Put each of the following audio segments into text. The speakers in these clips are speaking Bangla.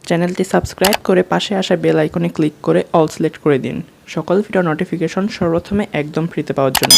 চ্যানেলটি সাবস্ক্রাইব করে পাশে আসা বেল আইকনে ক্লিক করে অল সিলেক্ট করে দিন সকল ভিডিও নোটিফিকেশন সর্বপ্রথমে একদম ফ্রিতে পাওয়ার জন্য।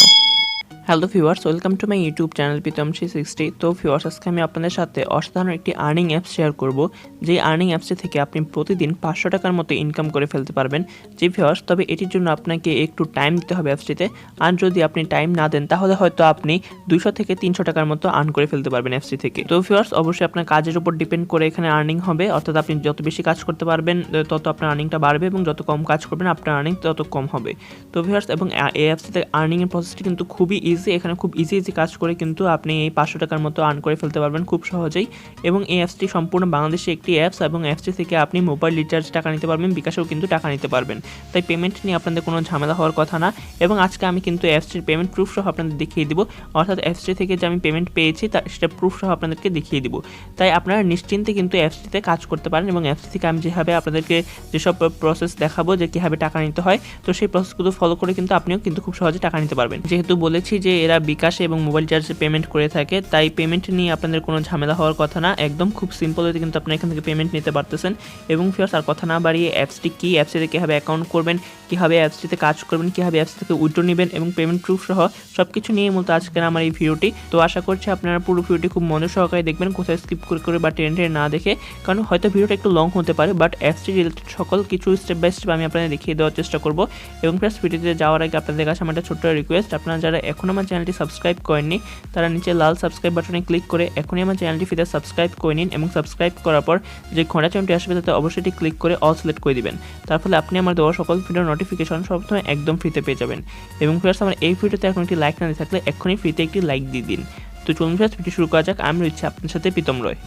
Hello viewers, welcome to my YouTube channel Pritam 360। তো ভিউয়ার্স, আজকে আমি আপনাদের সাথে অসাধারণ একটি আর্নিং অ্যাপস শেয়ার করব, যে আর্নিং অ্যাপসটি থেকে আপনি প্রতিদিন 500 টাকার মতো ইনকাম করে ফেলতে পারবেন। যে ভিউয়ার্স, তবে এটির জন্য আপনাকে একটু টাইম দিতে হবে অ্যাপসটিতে, আর যদি আপনি টাইম না দেন তাহলে হয়তো আপনি 200 থেকে 300 টাকার মতো আর্ন করে ফেলতে পারবেন অ্যাপসটি থেকে। তো ভিউয়ার্স, অবশ্যই আপনার কাজের উপর ডিপেন্ড করে এখানে আর্নিং হবে, অর্থাৎ আপনি যত বেশি কাজ করতে পারবেন তত আপনার আর্নিংটা বাড়বে, এবং যত কম কাজ করবেন আপনার আর্নিং তত কম হবে। তো ভিউয়ার্স, এবং এই অ্যাপসটিতে আর্নিংয়ের প্রসেসটি কিন্তু খুবই ইজি। এখানে খুব ইজি কাজ করে কিন্তু আপনি এই 500 টাকার মতো আর্ন করে ফেলতে পারবেন খুব সহজেই। এবং এই অ্যাপসটি সম্পূর্ণ বাংলাদেশে একটি অ্যাপস, এবং অ্যাপসটি থেকে আপনি মোবাইল রিচার্জ টাকা নিতে পারবেন, বিকাশেও কিন্তু টাকা নিতে পারবেন। তাই পেমেন্ট নিয়ে আপনাদের কোনো ঝামেলা হওয়ার কথা না। এবং আজকে আমি কিন্তু অ্যাপসটির পেমেন্ট প্রুফ সহ আপনাদের দেখিয়ে দিব, অর্থাৎ অ্যাপসটি থেকে যে আমি পেমেন্ট পেয়েছি সেটা প্রুফ সহ আপনাদেরকে দেখিয়ে দিব। তাই আপনারা নিশ্চিন্তে কিন্তু অ্যাপসটিতে কাজ করতে পারেন, এবং অ্যাপসটি থেকে আমি যেভাবে আপনাদেরকে যেসব প্রসেস দেখাবো যে কীভাবে টাকা নিতে হয়, তো সেই প্রসেসগুলো ফলো করে কিন্তু আপনিও কিন্তু খুব সহজে টাকা নিতে পারবেন। যেহেতু বলেছি যে এরা বিকাশে এবং মোবাইল রিচার্জে পেমেন্ট করে থাকে, তাই পেমেন্ট নিয়ে আপনাদের কোনো ঝামেলা হওয়ার কথা না। একদম খুব সিম্পল হতে কিন্তু আপনি এখান থেকে পেমেন্ট নিতে পারতেছেন। এবং ফিয়ার্স, আর কথা না বাড়িয়ে অ্যাপসটি কী, অ্যাপসটিতে কীভাবে অ্যাকাউন্ট করবেন, কীভাবে অ্যাপসটিতে কাজ করবেন, কীভাবে অ্যাপস থেকে উইথড্র নেবেন এবং পেমেন্ট প্রুফ সহ সব কিছু নিয়ে মূলত আজকের আমার এই ভিডিওটি। তো আশা করছি আপনারা পুরো ভিডিওটি খুব মনোযোগ সহকারে দেখবেন, কোথায় স্কিপ করে বা টেনে না দেখে, কারণ হয়তো ভিডিওটা একটু লং হতে পারে, বাট অ্যাপসটি রিলেটেড সকল কিছু স্টেপ বাই স্টেপ আমি আপনাদের দেখিয়ে দেওয়ার চেষ্টা করব। এবং প্লাস ভিডিওতে যাওয়ার আগে আপনাদের কাছে আমার একটা ছোট্ট রিকোয়েস্ট, আপনারা যারা এখন আমার চ্যানেলটি সাবস্ক্রাইব করেননি তারা নিচে লাল সাবস্ক্রাইব বাটনে ক্লিক করে এখনই আমার চ্যানেলটি ফিরে সাবস্ক্রাইব করে নিন, এবং সাবস্ক্রাইব করার পর যে ঘন্টা চিহ্নটি আসবে তাতে অবশ্যই ক্লিক করে অল সিলেক্ট করে দিবেন। তার ফলে আপনি আমার দেওয়া সকল ভিডিওর নোটিফিকেশন সবসময় একদম ফ্রিতে পেয়ে যাবেন। এবং প্লাস আমার এই ভিডিওতে এখন একটি লাইক না দিয়ে থাকলে এখনই ফ্রিতে একটি লাইক দিয়ে দিন। তো চলুন প্লাস ভিডিও শুরু করা যাক। আমি রয়েছি আপনার সাথে প্রীতম রয়।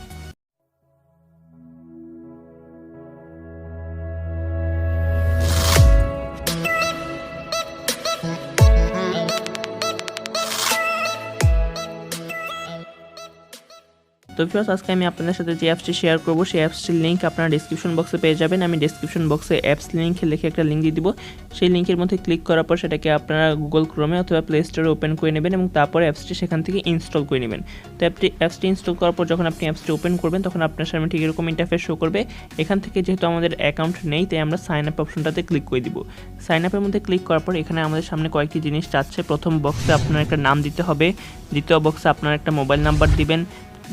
তো ভিউয়ার্স, আজকে আমি আপনাদের সাথে যে অ্যাপসটি শেয়ার করব সেই অ্যাপসটির লিঙ্ক আপনারা ডেসক্রিপশন বক্সে পেয়ে যাবেন। আমি ডেসক্রিপশন বক্সে অ্যাপস লিঙ্ক লিখে একটা লিঙ্ক দিয়ে দিব। সেই লিঙ্কের মধ্যে ক্লিক করার পর সেটাকে আপনারা গুগল ক্রোমে অথবা প্লে স্টোরে ওপেন করে নেবেন, এবং তারপর অ্যাপসটি সেখান থেকে ইনস্টল করে নেবেন। তো অ্যাপসটি ইনস্টল করার পর যখন আপনি অ্যাপসটি ওপেন করবেন তখন আপনার সামনে ঠিক এরকম ইন্টারফেস শো করবে। এখান থেকে যেহেতু আমাদের অ্যাকাউন্ট নেই, তাই আমরা সাইন আপ অপশনটাতে ক্লিক করে দিব। সাইন আপের মধ্যে ক্লিক করার পর এখানে আমাদের সামনে কয়েকটি জিনিস চাচ্ছে। প্রথম বক্সে আপনার একটা নাম দিতে হবে, দ্বিতীয় বক্সে আপনার একটা মোবাইল নাম্বার দিবেন,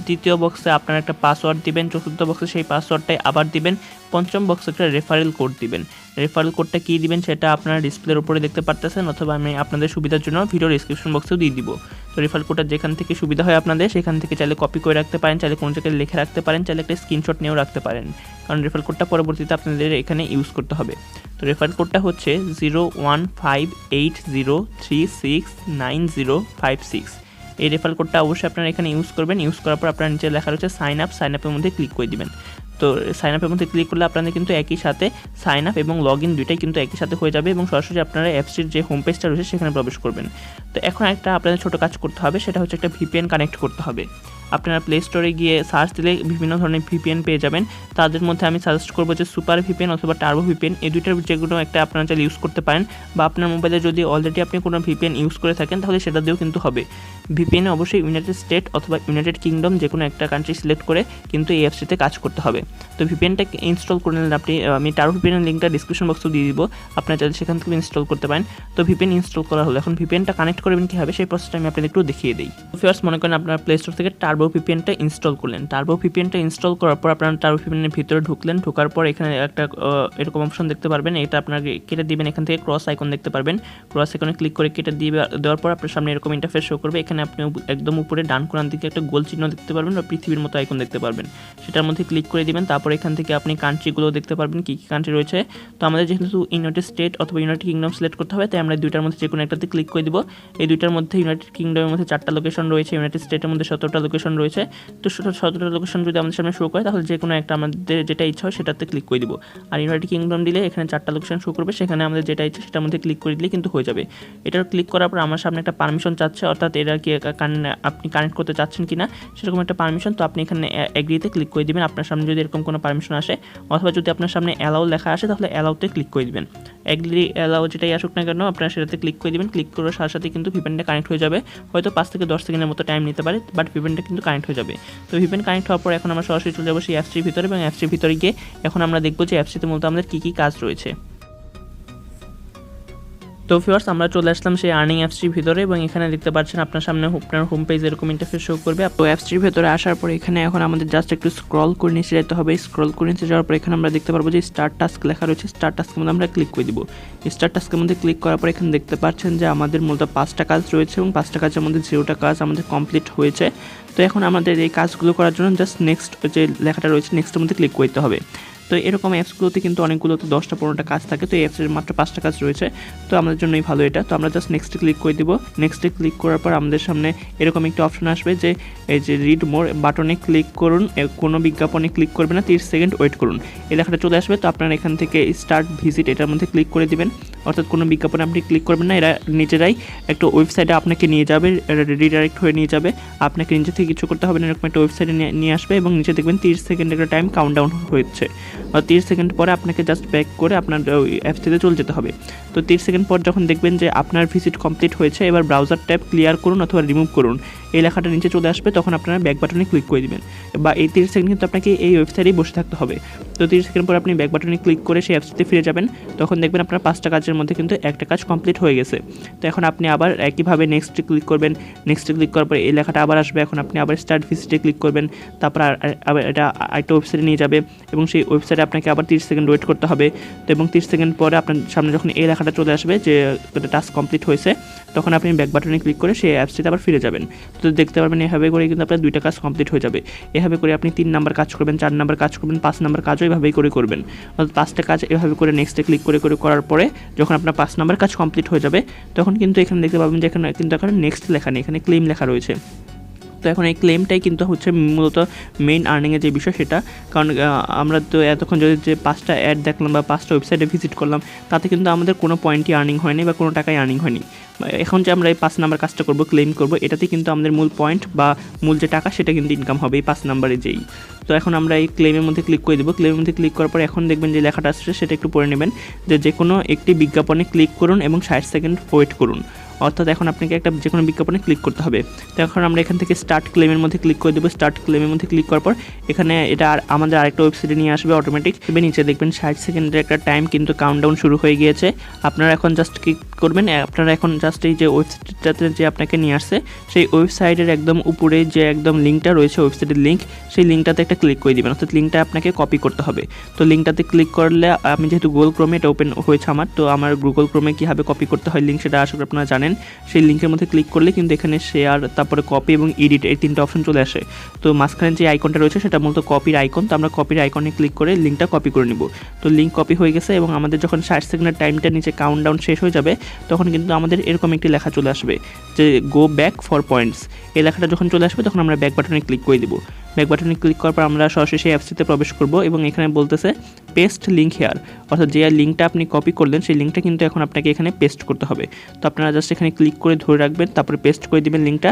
তৃতীয় বক্সে আপনার একটা পাসওয়ার্ড দিবেন, চতুর্থ বক্সে সেই পাসওয়ার্ডটাই আবার দিবেন, পঞ্চম বক্সে একটা রেফারেল কোড দিবেন। রেফারেল কোডটা কী দিবেন সেটা আপনারা ডিসপ্লের উপরে দেখতে পারতেছেন, অথবা আমি আপনাদের সুবিধার জন্য ভিডিও ডিসক্রিপশন বক্সেও দিয়ে দিব। তো রেফারেল কোডটা যেখান থেকে সুবিধা হয় আপনাদের সেখান থেকে চাইলে কপি করে রাখতে পারেন, চাইলে কোনো জায়গায় লিখে রাখতে পারেন, চাইলে একটা স্ক্রিনশট নিয়েও রাখতে পারেন, কারণ রেফারেল কোডটা পরবর্তীতে আপনাদের এখানে ইউজ করতে হবে। তো রেফারেল কোডটা হচ্ছে 0158036905 এই রেফারেল কোডটা অবশ্যই আপনারা এখানে ইউজ করবেন। ইউজ করার পর আপনার নিচে লেখা রয়েছে সাইন আপ, সাইন আপের মধ্যে ক্লিক করে দিবেন। তো সাইন আপের মধ্যে ক্লিক করলে আপনাদের কিন্তু একই সাথে সাইন আপ এবং লগ ইন দুইটাই কিন্তু একই সাথে হয়ে যাবে, এবং সরাসরি আপনারা অ্যাপসটির যে হোম পেজটা রয়েছে সেখানে প্রবেশ করবেন। তো এখন একটা আপনাদের ছোটো কাজ করতে হবে, সেটা হচ্ছে একটা ভিপিএন কানেক্ট করতে হবে। আপনারা প্লে স্টোরে গিয়ে সার্চ দিলে বিভিন্ন ধরনের ভিপিএন পেয়ে যাবেন। তাদের মধ্যে আমি সাজেস্ট করবো যে সুপার ভিপিএন অথবা টার্বো ভিপিএন, এই দুইটার যে কোনো একটা আপনারা চাইলে ইউজ করতে পারেন, বা আপনার মোবাইলে যদি অলরেডি আপনি কোনো ভিপিএন ইউজ করে থাকেন তাহলে সেটা দিয়েও কিন্তু হবে। ভিপিএনে অবশ্যই ইউনাইটেড স্টেট অথবা ইউনাইটেড কিংডম যে কোনো একটা কান্ট্রি সিলেক্ট করে কিন্তু এই অ্যাপসটিতে কাজ করতে হবে। তো ভিপিএনটা ইনস্টল করে নিলেন আপনি, আমি টার্বো ভিপিএনের লিঙ্কটা ডিসক্রিপশন বক্সে দিয়ে দিব, আপনারা চাইলে সেখান থেকে ইনস্টল করতে পারেন। তো ভিপিএন ইনস্টল করা হলো, এখন ভিপিএনটা কানেক্ট করবেন কীভাবে সেই প্রসেসটা আমি আপনাদের একটু দেখিয়ে দিই। ফার্স্ট মনে করেন আপনার প্লে স্টোর থেকে টার্বো ভিপিএনটা ইনস্টল করলেন। টার্বো ভিপিএনটা ইনস্টল করার পর আপনারা টার্বো ভিপিএনের ভিতরে ঢুকলেন, ঢোকার পর এখানে একটা এরকম অপশন দেখতে পারবেন, এটা আপনাকে কেটে দিবেন। এখান থেকে ক্রস আইকন দেখতে পারবেন, ক্রস আইকনে ক্লিক করে কেটে দেওয়ার পর আপনার সামনে এরকম ইন্টারফেস শো করবে। এখানে আপনি একদম উপরে ডান কোণার দিকে একটা গোল চিহ্ন দেখতে পারবেন, বা পৃথিবীর মতো আইকন দেখতে পারবেন, সেটার মধ্যে ক্লিক করে দিবেন। তারপর এখান থেকে আপনি কান্ট্রিগুলো দেখতে পারবেন, কী কী কান্ট্রি রয়েছে। তো আমাদের যেহেতু ইউনাইটেড স্টেট অথবা ইউনাইটেড কিংডম সিলেক্ট করতে হবে, তাই আমরা দুইটার মধ্যে যে কোনো একটাতে ক্লিক করে দিব। এই দুইটার মধ্যে ইউনাইটেড কিংডমের মধ্যে 4টা লোকেশন রয়েছে, ইউনাইটেড স্টেটের মধ্যে 17টা লোকেশন রয়েছে। তো 17টা লোকেশন যদি আমাদের সামনে শো করে তাহলে যে কোনো একটা আমাদের যেটা ইচ্ছা হয় সেটাতে ক্লিক করে দিব। আর ইউনাইটেড কিংডম দিলে এখানে 4টা লোকেশন শো করবে, সেখানে আমাদের যেটা ইচ্ছা সেটার মধ্যে ক্লিক করে দিলে কিন্তু হয়ে যাবে। এটার ক্লিক করার পর আমার সামনে একটা পারমিশন চাচ্ছে, অর্থাৎ এটা কি আপনি কানেক্ট করতে চাচ্ছেন কিনা সেরকম একটা পারমিশন। তো আপনি এখানে এগ্রিতে ক্লিক করে দিবেন আপনার সামনে যদি এরকম কোনো পারমিশন আসে, অথবা যদি আপনার সামনে অ্যালাউ লেখা আসে তাহলে অ্যালাউতে ক্লিক করে দিবেন। অ্যাগ্রি অ্যালাউ যেটাই আসুক না কেন আপনারা সেটাতে ক্লিক করে দেবেন। ক্লিক করার সাথে সাথে কিন্তু ভিপিএনটা কানেক্ট হয়ে যাবে। হয়তো 5 থেকে 10 সেকেন্ডের মতো টাইম নিতে পারে, বাট ভিপিএনটা কিন্তু কানেক্ট হয়ে যাবে। তো ভিপিএন কানেক্ট হওয়ার পর এখন আমরা সরাসরি চলে যাবো সেই অ্যাপসটির ভিতরে, এবং অ্যাপসটির ভিতরে গিয়ে এখন আমরা দেখবো যে অ্যাপসটিতে মূলত আমাদের কী কী কাজ রয়েছে। তো ভিউয়ার্স, আমরা চলে আসলাম সেই আর্নিং অ্যাপসটির ভিতরে, এবং এখানে দেখতে পাচ্ছেন আপনার সামনে আপনার হোম পেজ এরকম ইন্টারফেস শো করবে। তো অ্যাপসটির ভিতরে আসার পর এখানে এখন আমাদের জাস্ট একটু স্ক্রল করে নিচে যেতে হবে। স্ক্রল করে নিচে যাওয়ার পর এখানে আমরা দেখতে পারবো যে স্টার্ট টাস্ক লেখা রয়েছে। স্টার্ট টাস্কের মধ্যে আমরা ক্লিক করে দিব। স্টার্ট টাস্কের মধ্যে ক্লিক করার পর এখানে দেখতে পাচ্ছেন যে আমাদের মূলত 5টা কাজ রয়েছে, এবং 5টা কাজের মধ্যে 0টা কাজ আমাদের কমপ্লিট হয়েছে। তো এখন আমাদের এই কাজগুলো করার জন্য জাস্ট নেক্সট যে লেখাটা রয়েছে নেক্সটের মধ্যে ক্লিক করতে হবে। তো এরকম অ্যাপসগুলোতে কিন্তু অনেকগুলোতে 10টা 15টা কাজ থাকে, তো এই অ্যাপসের মাত্র 5টা কাজ রয়েছে, তো আমাদের জন্যই ভালো এটা। তো আমরা জাস্ট নেক্সটে ক্লিক করে দিব। নেক্সটে ক্লিক করার পর আমাদের সামনে এরকম একটা অপশন আসবে যে এই যে রিড মোর বাটনে ক্লিক করুন, কোনো বিজ্ঞাপনে ক্লিক করবে না, 30 সেকেন্ড ওয়েট করুন, এই লেখাটা চলে আসবে। তো আপনারা এখান থেকে স্টার্ট ভিজিট এটার মধ্যে ক্লিক করে দিবেন, অর্থাৎ কোনো বিজ্ঞাপনে আপনি ক্লিক করবেন না, এরা নিজেরাই একটা ওয়েবসাইটে আপনাকে নিয়ে যাবে, রিডাইরেক্ট হয়ে নিয়ে যাবে, আপনাকে নিচে থেকে কিছু করতে হবে না, এরকম একটা ওয়েবসাইটে নিয়ে আসবে, এবং নিচে দেখবেন 30 সেকেন্ড একটা টাইম কাউন্টডাউন হচ্ছে। 30 সেকেন্ড পরে আপনাকে জাস্ট ব্যাক করে আপনার অ্যাপসটিতে চলে যেতে হবে। তো 30 সেকেন্ড পর যখন দেখবেন যে আপনার ভিজিট কমপ্লিট হয়েছে, এবার ব্রাউজার ট্যাব ক্লিয়ার করুন অথবা রিমুভ করুন, এই লেখাটা নিচে চলে আসবে, তখন আপনারা ব্যাক বাটনে ক্লিক করে দিবেন। বা এই 30 সেকেন্ড কিন্তু আপনাকে এই ওয়েবসাইটেই বসে থাকতে হবে। তো 30 সেকেন্ড পর আপনি ব্যাক বাটনে ক্লিক করে সেই অ্যাপসটিতে ফিরে যাবেন, তখন দেখবেন আপনার 5টা কাজের মধ্যে কিন্তু একটা কাজ কমপ্লিট হয়ে গেছে। তো এখন আপনি আবার একইভাবে নেক্সটে ক্লিক করবেন। নেক্সটে ক্লিক করার পর এই লেখাটা আবার আসবে, এখন আপনি আবার স্টার্ট ভিজিটে ক্লিক করবেন, তারপর আবার এটা আরেকটা ওয়েবসাইটে নিয়ে যাবে, এবং সেই ওয়েবসাইটে আপনাকে আবার 30 সেকেন্ড ওয়েট করতে হবে। তো এবং 30 সেকেন্ড পরে আপনার সামনে যখন এই লেখাটা চলে আসবে যে টাস্ক কমপ্লিট হয়েছে, তখন আপনি ব্যাক বাটনে ক্লিক করে সেই অ্যাপসটিতে আবার ফিরে যাবেন। তো দেখতে পারবেন এভাবে করে কিন্তু আপনার 2টা কাজ কমপ্লিট হয়ে যাবে। এভাবে করে আপনি 3 নাম্বার কাজ করবেন, 4 নাম্বার কাজ করবেন, 5 নাম্বার কাজও এভাবেই করে করবেন। অর্থাৎ 5টা কাজ এভাবে করে নেক্সটে ক্লিক করে করার পরে যখন আপনার 5 নাম্বার কাজ কমপ্লিট হয়ে যাবে, তখন কিন্তু এখানে দেখতে পাবেন যে এখানে কিন্তু এখানে নেক্সট লেখা নেই, এখানে ক্লেম লেখা রয়েছে। তো এখন এই ক্লেমটাই কিন্তু হচ্ছে মূলত মেইন আর্নিংয়ের যে বিষয় সেটা, কারণ আমরা তো এতক্ষণ যদি যে 5টা অ্যাড দেখলাম বা 5টা ওয়েবসাইটে ভিজিট করলাম, তাতে কিন্তু আমাদের কোনো পয়েন্টই আর্নিং হয়নি বা কোনো টাকাই আর্নিং হয়নি। এখন যে আমরা এই 5 নাম্বার কাজটা করবো, ক্লেম করবো, এটাতে কিন্তু আমাদের মূল পয়েন্ট বা মূল যে টাকা সেটা কিন্তু ইনকাম হবে এই 5 নাম্বারে যেই। তো এখন আমরা এই ক্লেমের মধ্যে ক্লিক করে দেবো। ক্লেমের মধ্যে ক্লিক করার পর এখন দেখবেন যে লেখাটা আসছে সেটা একটু পড়ে নেবেন, যে কোনো একটি বিজ্ঞাপনে ক্লিক করুন এবং 60 সেকেন্ড ওয়েট করুন। অর্থাৎ এখন আপনাকে একটা যে কোনো বিজ্ঞাপনে ক্লিক করতে হবে। তো এখন আমরা এখান থেকে স্টার্ট ক্লেমের মধ্যে ক্লিক করে দেবো। স্টার্ট ক্লেমের মধ্যে ক্লিক করার পর এখানে এটা আমাদের আরেকটা ওয়েবসাইটে নিয়ে আসবে অটোমেটিক। নিচে দেখবেন 60 সেকেন্ডের একটা টাইম কিন্তু কাউন্টডাউন শুরু হয়ে গিয়েছে। আপনারা এখন জাস্ট ক্লিক করবেন, আপনারা এখন জাস্ট এই যে ওয়েবসাইটটাতে যে আপনাকে নিয়ে আসছে সেই ওয়েবসাইটের একদম উপরে যে একদম লিঙ্কটা রয়েছে, ওয়েবসাইটের লিঙ্ক, সেই লিঙ্কটাতে একটা ক্লিক করে দিবেন, অর্থাৎ লিঙ্কটা আপনাকে কপি করতে হবে। তো লিঙ্কটাতে ক্লিক করলে আমি যেহেতু গুগল ক্রোমে এটা ওপেন হয়েছে তো আমার গুগল ক্রোমে কীভাবে কপি করতে হয় লিঙ্ক সেটা আশা করি আপনারা জানেন। সেই লিঙ্কের মধ্যে ক্লিক করলে কিন্তু এখানে শেয়ার, তারপরে কপি এবং এডিট এই 3টা অপশন চলে আসে। তো মাঝখানে যে আইকনটা রয়েছে সেটা মূলত কপির আইকন, তো আমরা কপির আইকনে ক্লিক করে লিঙ্কটা কপি করে নিব। তো লিঙ্ক কপি হয়ে গেছে, এবং আমাদের যখন 60 সেকেন্ডের টাইমটা নিচে কাউন্টডাউন শেষ হয়ে যাবে, তখন কিন্তু আমাদের এরকম একটি লেখা চলে আসবে যে গো ব্যাক ফর পয়েন্টস। এই লেখাটা যখন চলে আসবে তখন আমরা ব্যাক বাটনে ক্লিক করে দেবো। ব্যাক বাটনে ক্লিক করার পর আমরা সরাসরি সেই অ্যাপসটিতে প্রবেশ করব, এবং এখানে বলতেছে পেস্ট লিঙ্ক হেয়ার, অর্থাৎ যে লিঙ্কটা আপনি কপি করলেন সেই লিঙ্কটা কিন্তু এখন আপনাকে এখানে পেস্ট করতে হবে। তো আপনারা জাস্ট এখানে ক্লিক করে ধরে রাখবেন, তারপরে পেস্ট করে দিবেন লিঙ্কটা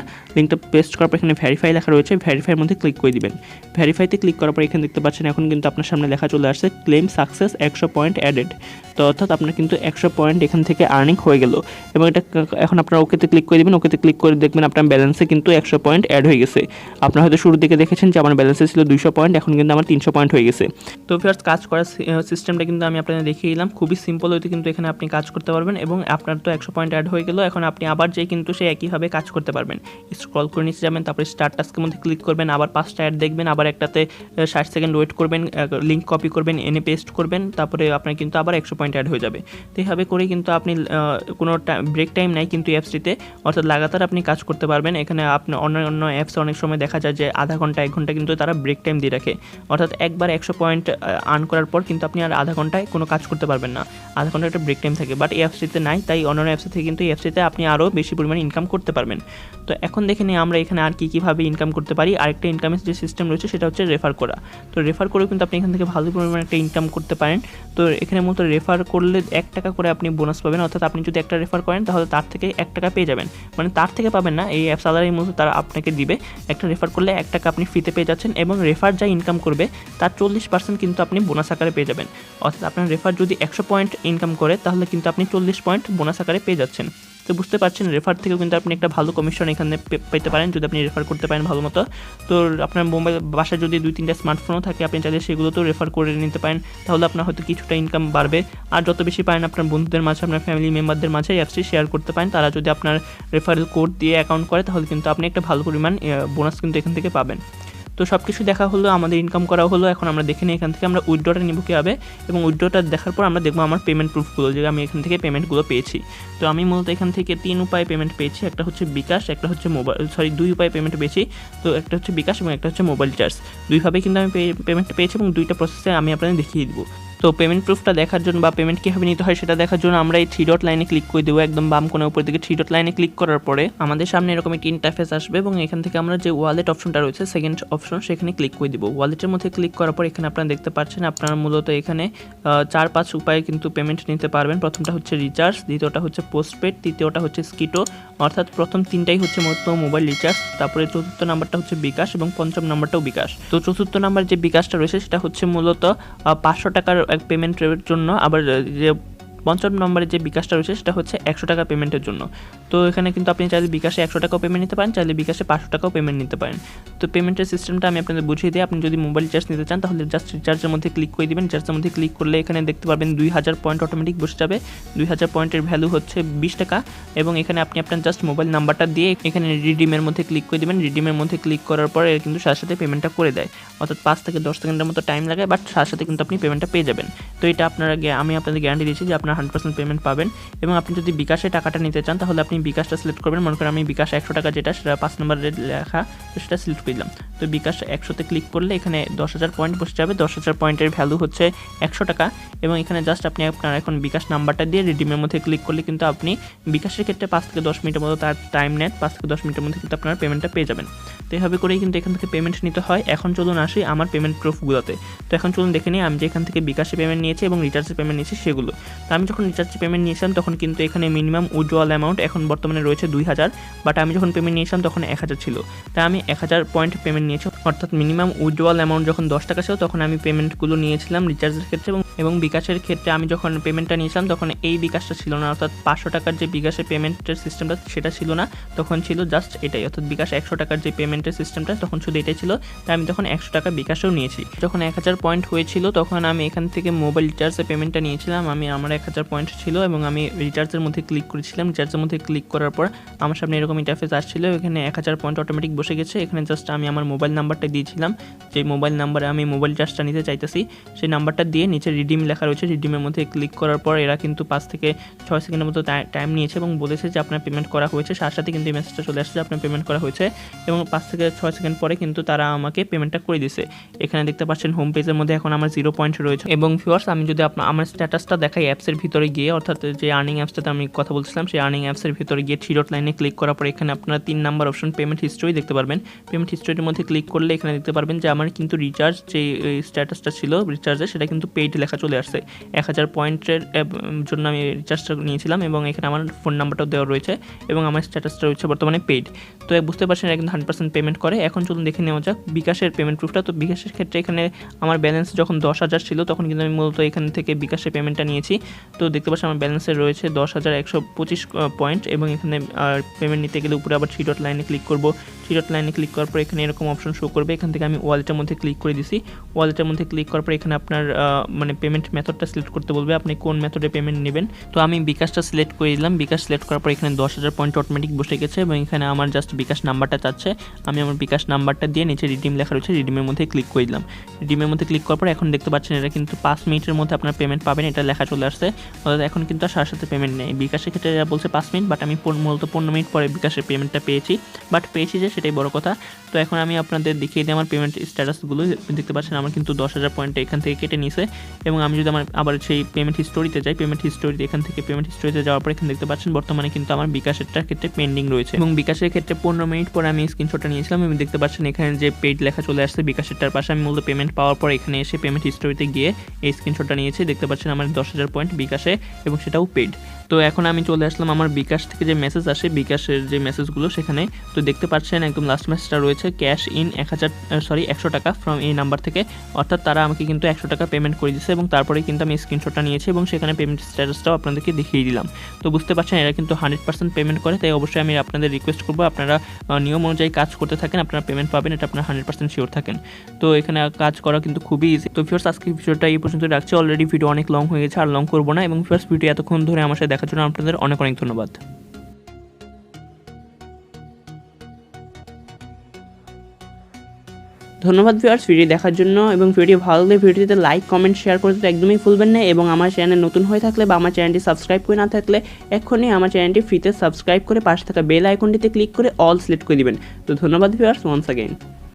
পেস্ট করার পর এখানে ভেরিফাই লেখা রয়েছে, ভেরিফাইয়ের মধ্যে ক্লিক করে দিবেন। ভেরিফাইতে ক্লিক করার পর এখানে দেখতে পাচ্ছেন এখন কিন্তু আপনার সামনে লেখা চলে আসছে ক্লেম সাকসেস 100 পয়েন্ট অ্যাডেড। তো অর্থাৎ আপনার কিন্তু 100 পয়েন্ট এখান থেকে আর্নিং হয়ে গেল, এবং এটা এখন আপনারা ওকেতে ক্লিক করে দেবেন। ওকেতে ক্লিক করে দেখবেন আপনার ব্যালেন্সে কিন্তু 100 পয়েন্ট অ্যাড হয়ে গেছে। আপনারা হয়তো শুরুর দিকে দেখেছেন যে আমার ব্যালেন্সে ছিল 200 পয়েন্ট, এখন কিন্তু আমার 300 পয়েন্ট হয়ে গেছে। তো ফার্স্ট কাজ করার সিস্টেমটা কিন্তু আমি আপনাদের দেখিয়ে দিলাম, খুবই সিম্পল হইতে কিন্তু এখানে আপনি কাজ করতে পারবেন, এবং আপনার তো 100 পয়েন্ট অ্যাড হয়ে গেল। এখন আপনি আবার যে কিন্তু সেই একইভাবে কাজ করতে পারবেন। স্ক্রল করে নিচে যাবেন, তারপরে স্টার্ট টাস্কের মধ্যে ক্লিক করবেন, আবার 5টা অ্যাড দেখবেন, আবার একটাতে 60 সেকেন্ড ওয়েট করবেন, লিঙ্ক কপি করবেন, এনে পেস্ট করবেন, তারপরে আপনার কিন্তু আবার 100 পয়েন্ট অ্যাড হয়ে যাবে। তো এইভাবে করে কিন্তু আপনি কোনো ব্রেক টাইম নাই কিন্তু অ্যাপসটিতে, অর্থাৎ লাগাতার আপনি কাজ করতে পারবেন। এখানে আপনি অন্য অ্যাপসে অনেক সময় দেখা যায় যে আধা ঘন্টা 1 ঘন্টা কিন্তু তারা ব্রেক টাইম দিয়ে রাখে, অর্থাৎ একবার 100 পয়েন্ট আর্ন করার পর কিন্তু আপনি আর আধা ঘন্টায় কোনো কাজ করতে পারবেন না, আধা ঘন্টা একটা ব্রেক টাইম থাকে। বাট এই অ্যাপসটিতে নাই, তাই অন্যান্য অ্যাপস থেকে কিন্তু এই অ্যাপসটিতে আপনি আরও বেশি পরিমাণে ইনকাম করতে পারবেন। তো এখন দেখে নিই আমরা এখানে আর কীভাবে ইনকাম করতে পারি। আরেকটা ইনকামের যে সিস্টেম রয়েছে সেটা হচ্ছে রেফার করা। তো রেফার করেও কিন্তু আপনি এখান থেকে ভালো পরিমাণে একটা ইনকাম করতে পারেন। তো এখানে মূলত রেফার করলে 1 টাকা করে আপনি বোনাস পাবেন, অর্থাৎ আপনি যদি একটা রেফার করেন তাহলে তার থেকে 1 টাকা পেয়ে যাবেন, মানে তার থেকে পাবেন না, এই অ্যাপস আলাদাই মূলত তারা আপনাকে দিবে। একটা রেফার করলে 1 টাকা আপনি ফ্রিতে ফ্রিতে পেয়ে যাচ্ছেন এবং রেফার যা ইনকাম করবে তার 40% কিন্তু আপনি বোনাস আকারে পেয়ে যাবেন। অর্থাৎ আপনার রেফার যদি 100 পয়েন্ট ইনকাম করে তাহলে কিন্তু আপনি 40 পয়েন্ট বোনাস আকারে পেয়ে যাচ্ছেন। তো বুঝতে পারছেন রেফার থেকেও কিন্তু আপনি একটা ভালো কমিশন এখানে পেতে পারেন যদি আপনি রেফার করতে পারেন ভালো মতো। তো আপনার মোবাইল বাসায় যদি 2-3টা স্মার্টফোনও থাকে আপনি চাইলে সেগুলোতেও রেফার করে নিতে পারেন, তাহলে আপনার হয়তো কিছুটা ইনকাম বাড়বে। আর যত বেশি পারেন আপনার বন্ধুদের মাঝে, আপনার ফ্যামিলি মেম্বারদের মাঝে অ্যাপসটি শেয়ার করতে পারেন। তারা যদি আপনার রেফারেল কোড দিয়ে অ্যাকাউন্ট করে তাহলে কিন্তু আপনি একটা ভালো পরিমাণ বোনাস কিন্তু এখান থেকে পাবেন। তো সব কিছু দেখা হলো, আমাদের ইনকাম করা হলো। এখন আমরা দেখে নিই এখান থেকে আমরা উইথড্রটা নিব কীভাবে, এবং উইথড্রটা দেখার পর আমরা দেখবো আমার পেমেন্ট প্রুফগুলো যে আমি এখান থেকে পেমেন্টগুলো পেয়েছি। তো আমি মূলত এখান থেকে 3 উপায়ে পেমেন্ট পেয়েছি, একটা হচ্ছে বিকাশ, একটা হচ্ছে মোবাইল, 2 উপায়ে পেমেন্ট পেয়েছি। তো একটা হচ্ছে বিকাশ এবং একটা হচ্ছে মোবাইল চার্জ। দুইভাবে কিন্তু আমি পেমেন্ট পেয়েছি এবং দুইটা প্রসেসে আমি আপনাদের দেখিয়ে দেবো। তো পেমেন্ট প্রুফটা দেখার জন্য বা পেমেন্ট কীভাবে নিতে হয় সেটা দেখার জন্য আমরা এই 3 ডট লাইনে ক্লিক করে দেবো। একদম বাম কোণের উপর দিকে 3 ডট লাইনে ক্লিক করার পরে আমাদের সামনে এরকম একটি ইন্টারফেস আসবে এবং এখান থেকে আমরা যে ওয়ালেট অপশনটা রয়েছে সেকেন্ড অপশন সেখানে ক্লিক করে দেবো। ওয়ালেটের মধ্যে ক্লিক করার পর এখানে আপনারা দেখতে পাচ্ছেন আপনারা মূলত এখানে 4-5 উপায়ে কিন্তু পেমেন্ট নিতে পারবেন। প্রথমটা হচ্ছে রিচার্জ, দ্বিতীয়টা হচ্ছে পোস্টপেড, তৃতীয়টা হচ্ছে স্কিটো, অর্থাৎ প্রথম 3টাই হচ্ছে মূলত মোবাইল রিচার্জ, তারপরে চতুর্থ নাম্বারটা হচ্ছে বিকাশ এবং পঞ্চম নাম্বারটাও বিকাশ। তো চতুর্থ নাম্বার যে বিকাশটা রয়েছে সেটা হচ্ছে মূলত 500 টাকার পেমেন্টের জন্য, আবার যে পঞ্চম নম্বরে যে বিকাশটা রয়েছে সেটা হচ্ছে 100 টাকা পেমেন্টের জন্য। তো এখানে কিন্তু আপনি চাইলে বিকাশে 100 টাকাও পেমেন্ট নিতে পারেন, চাইলে বিকাশে 500 টাকাও পেমেন্ট নিতে পারেন। তো পেমেন্টের সিস্টেমটা আমি আপনাদের বুঝিয়ে দিই। আপনি যদি মোবাইল রিচার্জ নিতে চান তাহলে জাস্ট রিচার্জের মধ্যে ক্লিক করে দিবেন। রিচার্জের মধ্যে ক্লিক করলে এখানে দেখতে পারবেন 2000 পয়েন্ট অটোমেটিক বসে যাবে। 2000 পয়েন্টের ভ্যালু হচ্ছে 20 টাকা এবং এখানে আপনি আপনার জাস্ট মোবাইল নাম্বারটা দিয়ে এখানে রিডিমের মধ্যে ক্লিক করে দিবেন। রিডিমের মধ্যে ক্লিক করার পরে কিন্তু সাথে সাথে পেমেন্টটা করে দেয়, অর্থাৎ 5 থেকে 10 সেকেন্ডের মতো টাইম লাগে, বাট সাথে সাথে কিন্তু আপনি পেমেন্টটা পেয়ে যাবেন। তো এটা আমি আপনাদের গ্যারান্টি দিচ্ছি যে আপনার 100% পেমেন্ট পাবেন। এবং আপনি যদি বিকাশে টাকাটা নিতে চান তাহলে আপনি বিকাশটা সিলেক্ট করবেন। মনে করেন আমি বিকাশ 100 টাকা যেটা সেটা 5 নম্বরে লেখা, তো সেটা সিলেক্ট করে দিলাম। তো বিকাশ 100তে ক্লিক করলে এখানে 10,000 পয়েন্ট বসে যাবে। 10,000 পয়েন্টের ভ্যালু হচ্ছে 100 টাকা এবং এখানে জাস্ট আপনি আপনার এখন বিকাশ নাম্বারটা দিয়ে রিডিমের মধ্যে ক্লিক করলে কিন্তু আপনি বিকাশের ক্ষেত্রে 5 থেকে 10 মিনিটের মতো তার টাইম নেন। 5 থেকে 10 মিনিটের মধ্যে কিন্তু আপনার পেমেন্টটা পেয়ে যাবেন। তো এইভাবে করেই কিন্তু এখান থেকে পেমেন্ট নিতে হয়। এখন চলুন আসি আমার পেমেন্ট প্রুফগুলোতে। তো এখন চলুন দেখে নিই আমি যে এখান থেকে বিকাশে পেমেন্ট নিয়েছি এবং রিচার্জে পেমেন্ট নিয়েছি সেগুলো। তো আমি যখন রিচার্জে পেমেন্ট নিয়েছিলাম তখন কিন্তু এখানে মিনিমাম উইথড্রয়াল অ্যামাউন্ট এখন বর্তমানে রয়েছে 2000, বাট আমি যখন পেমেন্ট নিয়েছিলাম তখন 1000 ছিল। তাই আমি 1000 পয়েন্ট পেমেন্ট নিয়েছি, অর্থাৎ মিনিমাম উইথড্রয়াল অ্যামাউন্ট যখন 10 টাকা ছিল তখন আমি পেমেন্টগুলো নিয়েছিলাম রিচার্জের ক্ষেত্রে। এবং বিকাশের ক্ষেত্রে আমি যখন পেমেন্টটা নিয়েছিলাম তখন এই বিকাশটা ছিল না, অর্থাৎ 500 টাকার যে বিকাশের পেমেন্টের সিস্টেমটা সেটা ছিল না, তখন ছিল জাস্ট এটাই, অর্থাৎ বিকাশ 100 টাকার যে পেমেন্টের সিস্টেমটা তখন শুধু এটাই ছিল। তাই আমি তখন 100 টাকা বিকাশেও নিয়েছি। যখন 1000 পয়েন্ট হয়েছিল তখন আমি এখান থেকে মোবাইল রিচার্জের পেমেন্টটা নিয়েছিলাম। আমার 1000 পয়েন্ট ছিল এবং আমি রিচার্জের মধ্যে ক্লিক করেছিলাম। রিচার্জের মধ্যে ক্লিক করার পর আমার সামনে এরকম ইন্টারফেস আসছিল, এখানে 1000 পয়েন্ট অটোমেটিক বসে গেছে। এখানে জাস্ট আমি আমার মোবাইল নাম্বারটা দিয়েছিলাম, যে মোবাইল নাম্বারে আমি মোবাইল রিচার্জটা নিতে চাইতেছি সেই নাম্বারটা দিয়ে নিচে রিডিম লেখা রয়েছে, রিডিমের মধ্যে ক্লিক করার পর এরা কিন্তু 5 থেকে 6 সেকেন্ডের মতো টাইম নিয়েছে এবং বলেছে যে আপনার পেমেন্ট করা হয়েছে। সাথে সাথে কিন্তু এই মেসেজটা চলে আসছে যে আপনার পেমেন্ট করা হয়েছে এবং 5 থেকে 6 সেকেন্ড পরে কিন্তু তারা আমাকে পেমেন্টটা করে দিয়েছে। এখানে দেখতে পাচ্ছেন হোম পেজের মধ্যে এখন আমার 0 পয়েন্ট রয়েছে। এবং ভিউয়ার্স আমি যদি আমার স্ট্যাটাসটা দেখাই অ্যাপসের ভিতরে গিয়ে, অর্থাৎ যে আর্নিং অ্যাপসটাতে আমি কথা বলছিলাম সেই আর্নিং অ্যাপসের ভিতরে গিয়ে 3 ডট লাইনে ক্লিক করার পর এখানে আপনারা 3 নাম্বার অপশন পেমেন্ট হিস্ট্রি দেখতে পারবেন। পেমেন্ট হিস্ট্রির মধ্যে ক্লিক করলে এখানে দেখতে পারবেন যে আমার কিন্তু রিচার্জ যে স্ট্যাটাসটা ছিল রিচার্জে সেটা কিন্তু পেইড লেখা চলে আসছে। 1000 পয়েন্টের জন্য আমি রিচার্জটা নিয়েছিলাম এবং এখানে আমার ফোন নাম্বারটাও দেওয়া রয়েছে এবং আমার স্ট্যাটাসটা রয়েছে বর্তমানে পেইড। তো বুঝতে পারছেন এটা কিন্তু 100% পেমেন্ট করে। এখন চলুন দেখে নেওয়া যাক বিকাশের পেমেন্ট প্রুফটা। তো বিকাশের ক্ষেত্রে এখানে আমার ব্যালেন্স যখন 10,000 ছিল তখন কিন্তু আমি মূলত এখান থেকে বিকাশের পেমেন্টটা নিয়েছি। তো দেখতে পাচ্ছেন আমার ব্যালেন্সে রয়েছে 10,125 পয়েন্ট এবং এখানে পেমেন্ট নিতে গেলে উপরে আবার 3 ডট লাইনে ক্লিক করব। 3 ডট লাইনে ক্লিক করার পর এখানে এরকম অপশন শো করবে। এখান থেকে আমি ওয়ালেটের মধ্যে ক্লিক করে দিছি। ওয়ালেটের মধ্যে ক্লিক করার পর এখানে আপনার পেমেন্ট মেথডটা সিলেক্ট করতে বলবে, আপনি কোন মেথডে পেমেন্ট নেবেন। তো আমি বিকাশটা সিলেক্ট করে দিলাম। বিকাশ সিলেক্ট করার পর এখানে 10,000 পয়েন্ট অটোমেটিক বসে গেছে এবং এখানে আমার জাস্ট বিকাশ নাম্বারটা চাচ্ছে। আমি আমার বিকাশ নাম্বারটা দিয়ে নিচে রিডিম লেখা রয়েছে, রিডিমের মধ্যে ক্লিক করে দিলাম। রিডিমের মধ্যে ক্লিক করার পর এখন দেখতে পাচ্ছেন এটা কিন্তু 5 মিনিটের মধ্যে আপনার পেমেন্ট পাবেন, এটা লেখা চলে আসছে। অর্থাৎ এখন কিন্তু আর সাথে সাথে পেমেন্ট নেই। বিকাশের ক্ষেত্রে এরা বলছে 5 মিনিট, বাট আমি মূলত 15 মিনিট পরে বিকাশের পেমেন্টটা পেয়েছি, বাট পেয়েছি যে সেটাই বড় কথা। তো এখন আমি আপনাদের দেখিয়ে দিই আমার পেমেন্ট স্ট্যাটাসগুলো। দেখতে পাচ্ছেন আমার কিন্তু 10,000 পয়েন্ট এখান থেকে কেটে নিয়েছে এবং আমি যদি আবার সেই পেমেন্ট হিস্টোরিতে যাই, পেমেন্ট হিস্টোরিতে এখান থেকে পেমেন্ট হিস্টোরিতে যাওয়ার পর এখানে দেখতে পাচ্ছেন বর্তমানে কিন্তু আমার বিকাশেরটার ক্ষেত্রে পেন্ডিং রয়েছে এবং বিকাশের ক্ষেত্রে 15 মিনিট পরে আমি স্ক্রিনশটটা নিয়েছিলাম এবং দেখতে পাচ্ছেন এখানে যে পেইড লেখা চলে আসছে বিকাশেরটার পাশে। আমি মূলত পেমেন্ট পাওয়ার পর এখানে এসে পেমেন্ট হিস্টোরিতে গিয়ে এই স্ক্রিনশটটা নিয়েছি। দেখতে পাচ্ছেন আমার 10,000 পয়েন্ট বিকাশে এবং সেটাও পেইড। তো এখন আমি চলে আসলাম আমার বিকাশ থেকে যে মেসেজ আসে, বিকাশের যে মেসেজগুলো সেখানে। তো দেখতে পাচ্ছেন একদম লাস্ট মেসেজটা রয়েছে ক্যাশ ইন 100 টাকা ফ্রম এই নাম্বার থেকে, অর্থাৎ তারা আমাকে কিন্তু 100 টাকা পেমেন্ট করে দিয়েছে এবং তারপরে কিন্তু আমি স্ক্রিনশটটা নিয়েছি এবং সেখানে পেমেন্ট স্ট্যাটাসটাও আপনাদেরকে দেখিয়ে দিলাম। তো বুঝতে পারছেন এরা কিন্তু 100% পেমেন্ট করে, তাই অবশ্যই আমি আপনাদের রিকোয়েস্ট করবো আপনারা নিয়ম অনুযায়ী কাজ করতে থাকেন, আপনারা পেমেন্ট পাবেন, এটা আপনারা 100% শিওর থাকেন। তো এখানে কাজ করা কিন্তু খুবই ইজি। তো ভিউয়ার্স আজকে ভিডিওটা এই পর্যন্ত রাখছি, অলরেডি ভিডিও অনেক লং হয়ে গেছে, আর লং করবো না। এবং ভিউয়ার্স ভিডিও এতক্ষণ ধরে আমার সাথে দেখার জন্য আপনাদের অনেক অনেক ধন্যবাদ। ধন্যবাদ ভিউয়ার্স ভিডিও দেখার জন্য, এবং ভিডিও ভালো লাগলে ভিডিওতে লাইক কমেন্ট শেয়ার করতে একদমই ভুলবেন না। এবং আমার চ্যানেল নতুন হয়ে থাকলে বা আমার চ্যানেলটি সাবস্ক্রাইব করে না থাকলে এক্ষুনি আমার চ্যানেলটি ফ্রিতে সাবস্ক্রাইব করে পাশে থাকা বেল আইকনটিতে ক্লিক করে অল সিলেক্ট করে দিবেন। তো ধন্যবাদ ভিউয়ার্স ওয়ান্স অ্যাগেইন।